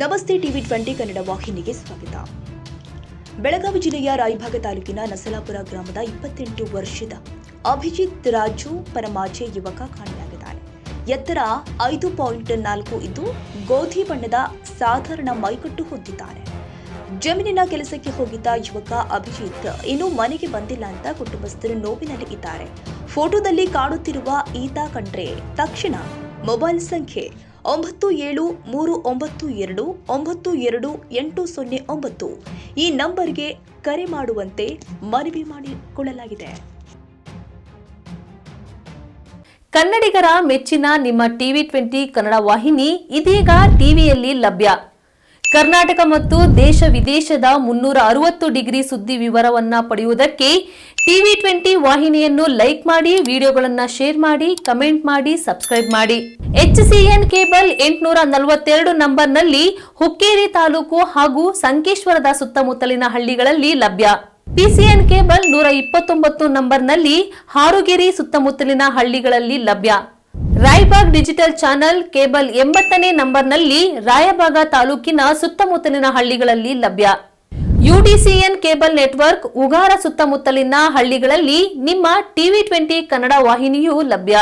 ನಮಸ್ತೆ ಟಿವಿ 20 ಕನ್ನಡ ವಾಹಿನಿಗೆ ಸ್ವಾಗತ. ಬೆಳಗಾವಿ ಜಿಲ್ಲೆಯ ರಾಯಭಾಗ ತಾಲೂಕಿನ ನಸಲಾಪುರ ಗ್ರಾಮದ 28 ವರ್ಷದ ಅಭಿಜಿತ್ ರಾಜು ಪರಮಾಜೆ ಯುವಕ ಕಾಣೆಯಾಗಿದ್ದಾನೆ. ಎತ್ತರ 5.4 ಇದ್ದು ಗೋಧಿ ಬಣ್ಣದ ಸಾಧಾರಣ ಮೈಕಟ್ಟು ಹೊಂದಿದ್ದಾನೆ. ಜಮೀನಿನ ಕೆಲಸಕ್ಕೆ ಹೋಗಿದ್ದ ಯುವಕ ಅಭಿಜಿತ್ ಇನ್ನು ಮನೆಗೆ ಬಂದಿಲ್ಲ ಅಂತ ಕುಟುಂಬಸ್ಥರು ನೋವಿನಲ್ಲಿ ಇದ್ದಾರೆ. ಫೋಟೋದಲ್ಲಿ ಕಾಣುತ್ತಿರುವ ಈತ ಕಂಡ್ರೆ ತಕ್ಷಣ ಮೊಬೈಲ್ ಸಂಖ್ಯೆ 9739292809 ಈ ನಂಬರ್ಗೆ ಕರೆ ಮಾಡುವಂತೆ ಮನವಿ ಮಾಡಿಕೊಳ್ಳಲಾಗಿದೆ. ಕನ್ನಡಿಗರ ಮೆಚ್ಚಿನ ನಿಮ್ಮ ಟಿವಿ 20 ಕನ್ನಡ ವಾಹಿನಿ ಇದೀಗ ಟಿವಿಯಲ್ಲಿ ಲಭ್ಯ. ಕರ್ನಾಟಕ ಮತ್ತು ದೇಶ ವಿದೇಶದ 360 ಡಿಗ್ರಿ ಸುದ್ದಿ ವಿವರವನ್ನ ಪಡೆಯುವುದಕ್ಕೆ ಟಿವಿ 20 ವಾಹಿನಿಯನ್ನು ಲೈಕ್ ಮಾಡಿ, ವಿಡಿಯೋಗಳನ್ನು ಶೇರ್ ಮಾಡಿ, ಕಮೆಂಟ್ ಮಾಡಿ, ಸಬ್ಸ್ಕ್ರೈಬ್ ಮಾಡಿ. HCN ಕೇಬಲ್ 842 ನಂಬರ್ನಲ್ಲಿ ಹುಕ್ಕೇರಿ ತಾಲೂಕು ಹಾಗೂ ಸಂಕೇಶ್ವರದ ಸುತ್ತಮುತ್ತಲಿನ ಹಳ್ಳಿಗಳಲ್ಲಿ ಲಭ್ಯ. PCN ಕೇಬಲ್ 129 ನಂಬರ್ನಲ್ಲಿ ಹಾರುಗೆರೆ ಸುತ್ತಮುತ್ತಲಿನ ಹಳ್ಳಿಗಳಲ್ಲಿ ಲಭ್ಯ. ರಾಯಬಾಗ್ ಡಿಜಿಟಲ್ ಚಾನೆಲ್ ಕೇಬಲ್ 80ನೇ ನಂಬರ್ನಲ್ಲಿ ರಾಯಬಾಗ ತಾಲೂಕಿನ ಸುತ್ತಮುತ್ತಲಿನ ಹಳ್ಳಿಗಳಲ್ಲಿ ಲಭ್ಯ. UDCN ಕೇಬಲ್ ನೆಟ್ವರ್ಕ್ ಉಗಾರ ಸುತ್ತಮುತ್ತಲಿನ ಹಳ್ಳಿಗಳಲ್ಲಿ ನಿಮ್ಮ ಟಿವಿ 20 ಕನ್ನಡ ವಾಹಿನಿಯೂ ಲಭ್ಯ.